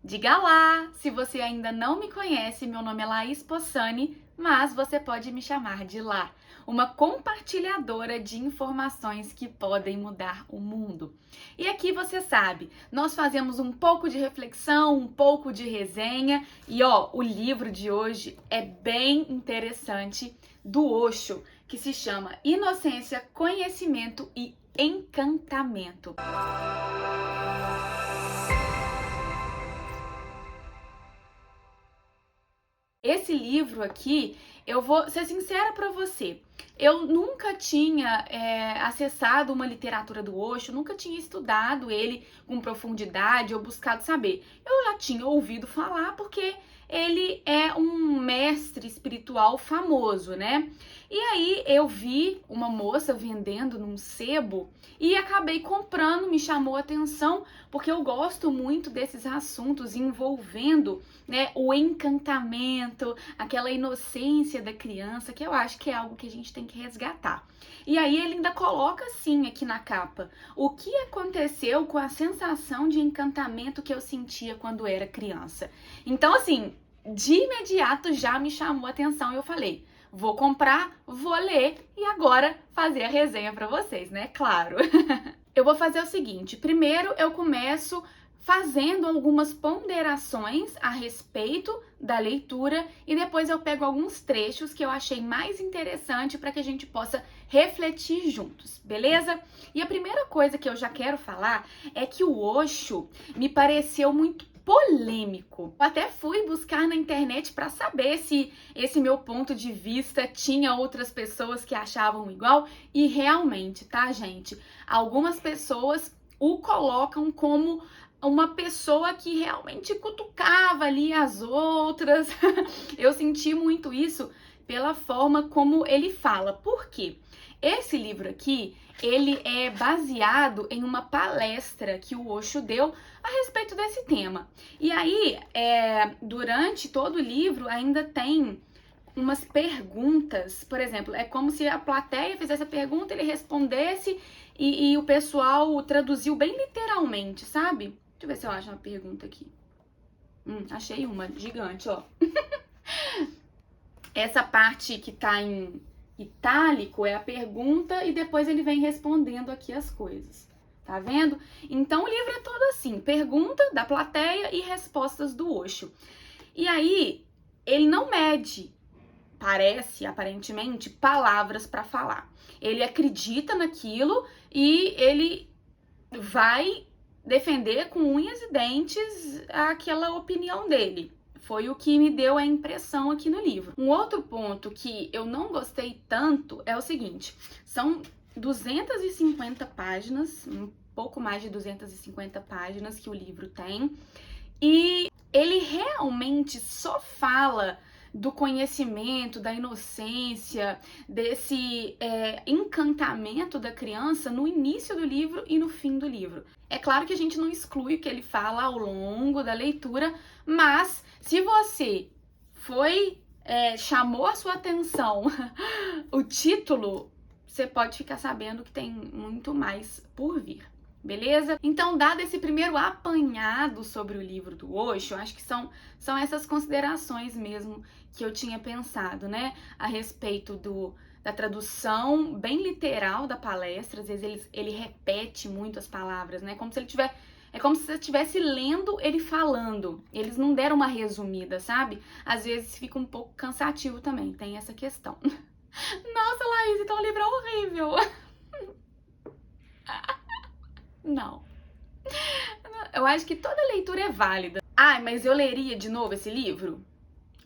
Diga lá! Se você ainda não me conhece, meu nome é Laís Possani, mas você pode me chamar de Lá, uma compartilhadora de informações que podem mudar o mundo. E aqui você sabe, nós fazemos um pouco de reflexão, um pouco de resenha e o livro de hoje é bem interessante, do Osho, que se chama Inocência, Conhecimento e Encantamento. Esse livro aqui, eu vou ser sincera para você, eu nunca tinha acessado uma literatura do Osho, nunca tinha estudado ele com profundidade ou buscado saber. Eu já tinha ouvido falar porque ele é um mestre espiritual famoso, né? E aí eu vi uma moça vendendo num sebo e acabei comprando, me chamou a atenção, porque eu gosto muito desses assuntos envolvendo, né, o encantamento, aquela inocência da criança, que eu acho que é algo que a gente tem que resgatar. E aí ele ainda coloca assim aqui na capa: o que aconteceu com a sensação de encantamento que eu sentia quando era criança? Então, assim, de imediato já me chamou a atenção e eu falei: vou comprar, vou ler e agora fazer a resenha para vocês, né? Claro. Eu vou fazer o seguinte: primeiro eu começo fazendo algumas ponderações a respeito da leitura e depois eu pego alguns trechos que eu achei mais interessante para que a gente possa refletir juntos, beleza? E a primeira coisa que eu já quero falar é que o Osho me pareceu muito polêmico. Eu até fui buscar na internet para saber se esse meu ponto de vista tinha outras pessoas que achavam igual e realmente, tá, gente? Algumas pessoas o colocam como uma pessoa que realmente cutucava ali as outras. Eu senti muito isso pela forma como ele fala. Por quê? Esse livro aqui, ele é baseado em uma palestra que o Osho deu a respeito desse tema. E aí, durante todo o livro, ainda tem umas perguntas, por exemplo, é como se a plateia fizesse a pergunta, ele respondesse e o pessoal traduziu bem literalmente, sabe? Deixa eu ver se eu acho uma pergunta aqui. Achei uma gigante, ó. Essa parte que tá em itálico é a pergunta e depois ele vem respondendo aqui as coisas. Tá vendo? Então o livro é todo assim, pergunta da plateia e respostas do Osho. E aí, ele não mede, parece, aparentemente, palavras para falar. Ele acredita naquilo e ele vai defender com unhas e dentes aquela opinião dele. Foi o que me deu a impressão aqui no livro. Um outro ponto que eu não gostei tanto é o seguinte: são 250 páginas, um pouco mais de 250 páginas que o livro tem, e ele realmente só fala do conhecimento, da inocência, desse encantamento da criança no início do livro e no fim do livro. É claro que a gente não exclui o que ele fala ao longo da leitura, mas se você chamou a sua atenção o título, você pode ficar sabendo que tem muito mais por vir. Beleza? Então, dado esse primeiro apanhado sobre o livro do Osho, acho que são essas considerações mesmo que eu tinha pensado, né? A respeito da tradução bem literal da palestra. Às vezes ele repete muito as palavras, né? É como se você estivesse lendo ele falando. Eles não deram uma resumida, sabe? Às vezes fica um pouco cansativo também, tem essa questão. Nossa, Laís, então o livro é horrível. Não. Eu acho que toda leitura é válida. Mas eu leria de novo esse livro?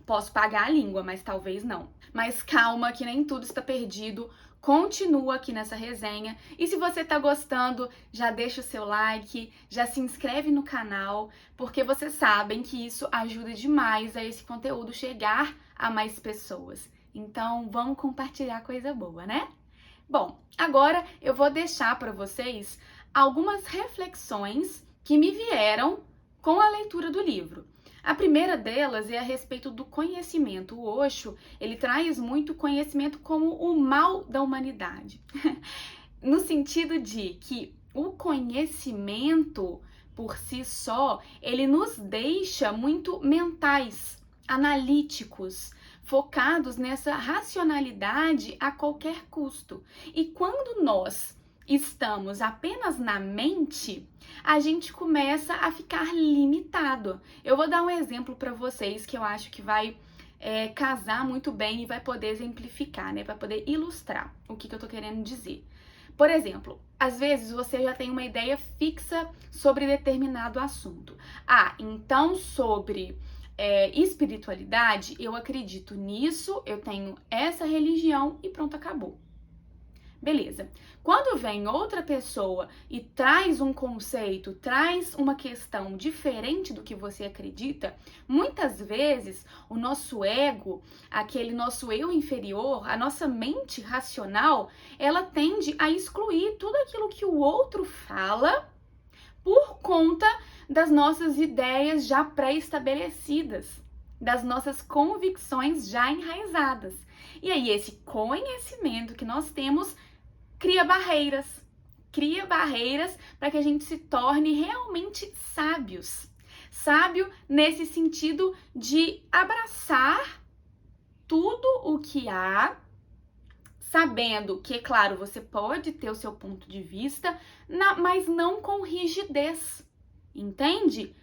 Posso pagar a língua, mas talvez não. Mas calma, que nem tudo está perdido. Continua aqui nessa resenha. E se você tá gostando, já deixa o seu like, já se inscreve no canal, porque vocês sabem que isso ajuda demais a esse conteúdo chegar a mais pessoas. Então, vamos compartilhar coisa boa, né? Bom, agora eu vou deixar para vocês algumas reflexões que me vieram com a leitura do livro. A primeira delas é a respeito do conhecimento. O Osho, ele traz muito conhecimento como o mal da humanidade. No sentido de que o conhecimento por si só, ele nos deixa muito mentais, analíticos, focados nessa racionalidade a qualquer custo. E quando nós estamos apenas na mente, a gente começa a ficar limitado. Eu vou dar um exemplo para vocês que eu acho que vai casar muito bem e vai poder exemplificar, né? Vai poder ilustrar o que eu tô querendo dizer. Por exemplo, às vezes você já tem uma ideia fixa sobre determinado assunto. Ah, então sobre espiritualidade, eu acredito nisso, eu tenho essa religião e pronto, acabou. Beleza. Quando vem outra pessoa e traz um conceito, traz uma questão diferente do que você acredita, muitas vezes o nosso ego, aquele nosso eu inferior, a nossa mente racional, ela tende a excluir tudo aquilo que o outro fala por conta das nossas ideias já pré-estabelecidas, das nossas convicções já enraizadas. E aí esse conhecimento que nós temos cria barreiras para que a gente se torne realmente sábios. Sábio nesse sentido de abraçar tudo o que há, sabendo que, é claro, você pode ter o seu ponto de vista, mas não com rigidez, entende?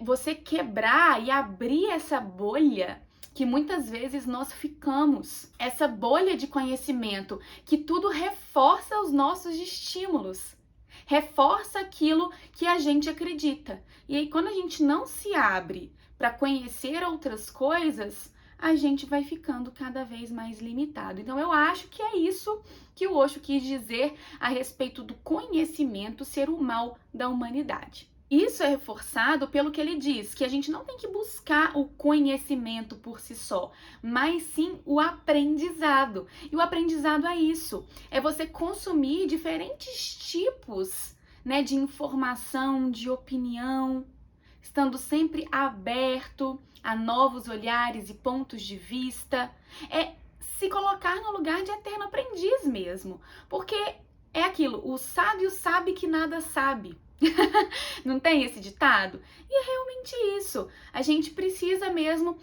Você quebrar e abrir essa bolha que muitas vezes nós ficamos, essa bolha de conhecimento, que tudo reforça os nossos estímulos, reforça aquilo que a gente acredita. E aí, quando a gente não se abre para conhecer outras coisas, a gente vai ficando cada vez mais limitado. Então, eu acho que é isso que o Osho quis dizer a respeito do conhecimento ser o mal da humanidade. Isso é reforçado pelo que ele diz, que a gente não tem que buscar o conhecimento por si só, mas sim o aprendizado. E o aprendizado é isso, é você consumir diferentes tipos, né, de informação, de opinião, estando sempre aberto a novos olhares e pontos de vista. É se colocar no lugar de eterno aprendiz mesmo, porque é aquilo, o sábio sabe que nada sabe. Não tem esse ditado? E é realmente isso. A gente precisa mesmo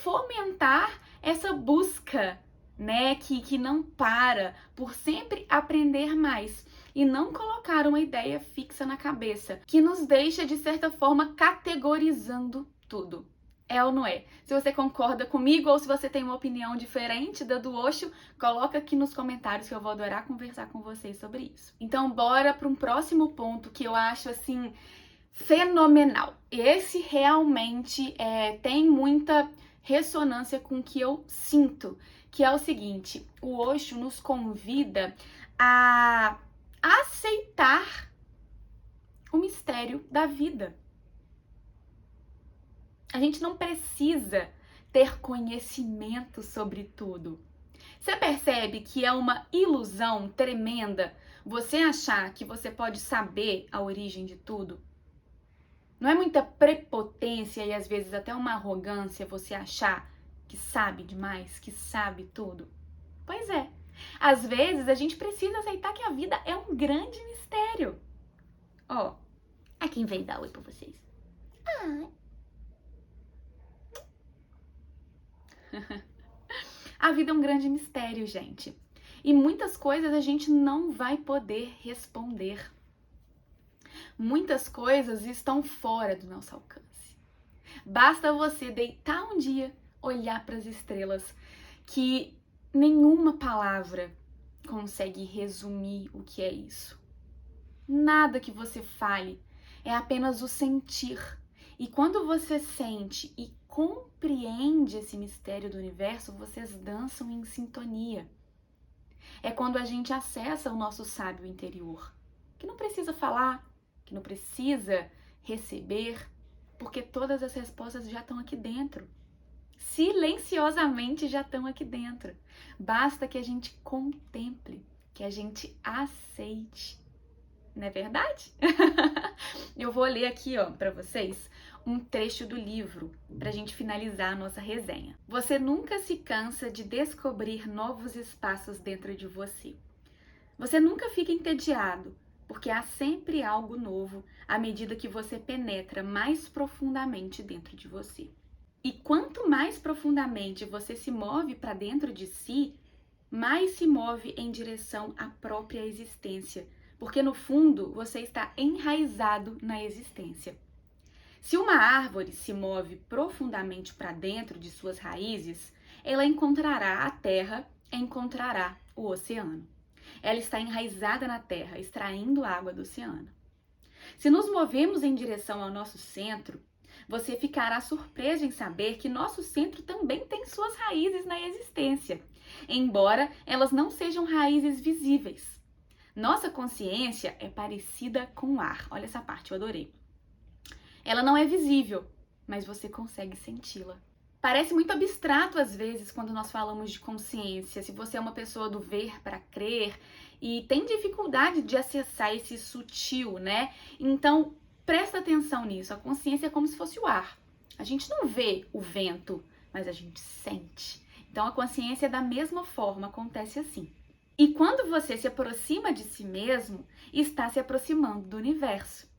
fomentar essa busca, né, que não para, por sempre aprender mais e não colocar uma ideia fixa na cabeça, que nos deixa, de certa forma, categorizando tudo. É ou não é? Se você concorda comigo ou se você tem uma opinião diferente da do Osho, coloca aqui nos comentários que eu vou adorar conversar com vocês sobre isso. Então, bora para um próximo ponto que eu acho, assim, fenomenal. Esse realmente tem muita ressonância com o que eu sinto, que é o seguinte: o Osho nos convida a aceitar o mistério da vida. A gente não precisa ter conhecimento sobre tudo. Você percebe que é uma ilusão tremenda você achar que você pode saber a origem de tudo? Não é muita prepotência e às vezes até uma arrogância você achar que sabe demais, que sabe tudo? Pois é. Às vezes a gente precisa aceitar que a vida é um grande mistério. Ó, a quem veio dar oi pra vocês. A vida é um grande mistério, gente. E muitas coisas a gente não vai poder responder. Muitas coisas estão fora do nosso alcance. Basta você deitar um dia, olhar para as estrelas, que nenhuma palavra consegue resumir o que é isso. Nada que você fale, é apenas o sentir. E quando você sente e compreende esse mistério do universo, vocês dançam em sintonia. É quando a gente acessa o nosso sábio interior, que não precisa falar, que não precisa receber, porque todas as respostas já estão aqui dentro. Silenciosamente já estão aqui dentro. Basta que a gente contemple, que a gente aceite. Não é verdade? Eu vou ler aqui, ó, para vocês um trecho do livro para a gente finalizar a nossa resenha. Você nunca se cansa de descobrir novos espaços dentro de você. Você nunca fica entediado, porque há sempre algo novo à medida que você penetra mais profundamente dentro de você. E quanto mais profundamente você se move para dentro de si, mais se move em direção à própria existência, porque no fundo você está enraizado na existência. Se uma árvore se move profundamente para dentro de suas raízes, ela encontrará a terra, encontrará o oceano. Ela está enraizada na terra, extraindo água do oceano. Se nos movemos em direção ao nosso centro, você ficará surpreso em saber que nosso centro também tem suas raízes na existência, embora elas não sejam raízes visíveis. Nossa consciência é parecida com o ar. Olha essa parte, eu adorei. Ela não é visível, mas você consegue senti-la. Parece muito abstrato às vezes quando nós falamos de consciência. Se você é uma pessoa do ver para crer e tem dificuldade de acessar esse sutil, né? Então, presta atenção nisso. A consciência é como se fosse o ar. A gente não vê o vento, mas a gente sente. Então, a consciência da mesma forma acontece assim. E quando você se aproxima de si mesmo, está se aproximando do universo.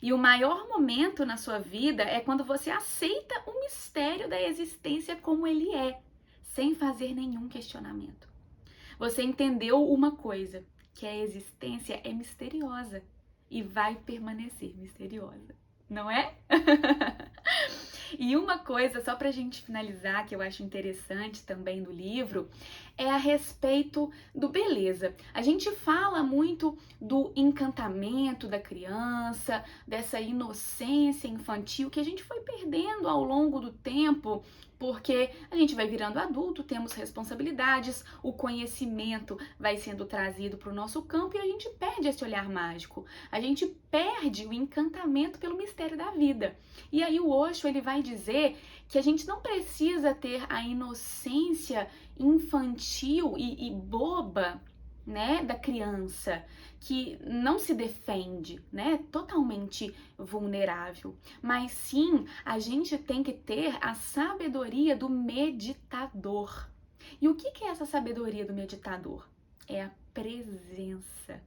E o maior momento na sua vida é quando você aceita o mistério da existência como ele é, sem fazer nenhum questionamento. Você entendeu uma coisa, que a existência é misteriosa e vai permanecer misteriosa, não é? E uma coisa, só pra gente finalizar, que eu acho interessante também do livro, é a respeito do beleza. A gente fala muito do encantamento da criança, dessa inocência infantil que a gente foi perdendo ao longo do tempo, porque a gente vai virando adulto, temos responsabilidades, o conhecimento vai sendo trazido para o nosso campo e a gente perde esse olhar mágico. A gente perde o encantamento pelo mistério da vida. E aí o Osho, ele vai dizer que a gente não precisa ter a inocência infantil e boba, né, da criança, que não se defende, né, totalmente vulnerável, mas sim a gente tem que ter a sabedoria do meditador. E o que é essa sabedoria do meditador? É a presença.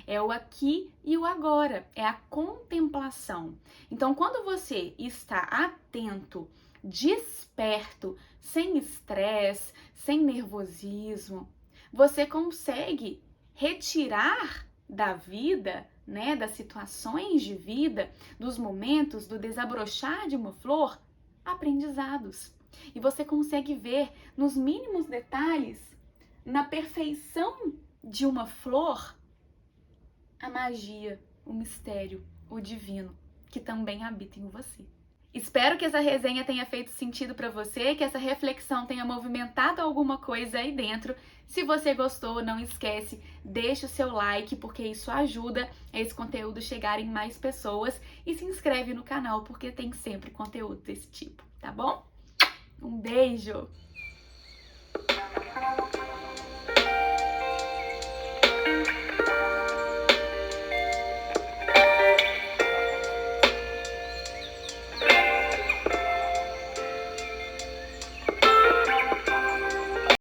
É o aqui e o agora, é a contemplação. Então, quando você está atento, desperto, sem estresse, sem nervosismo, você consegue retirar da vida, né, das situações de vida, dos momentos, do desabrochar de uma flor, aprendizados. E você consegue ver nos mínimos detalhes, na perfeição de uma flor, a magia, o mistério, o divino, que também habita em você. Espero que essa resenha tenha feito sentido para você, que essa reflexão tenha movimentado alguma coisa aí dentro. Se você gostou, não esquece, deixa o seu like, porque isso ajuda esse conteúdo chegar em mais pessoas, e se inscreve no canal, porque tem sempre conteúdo desse tipo, tá bom? Um beijo!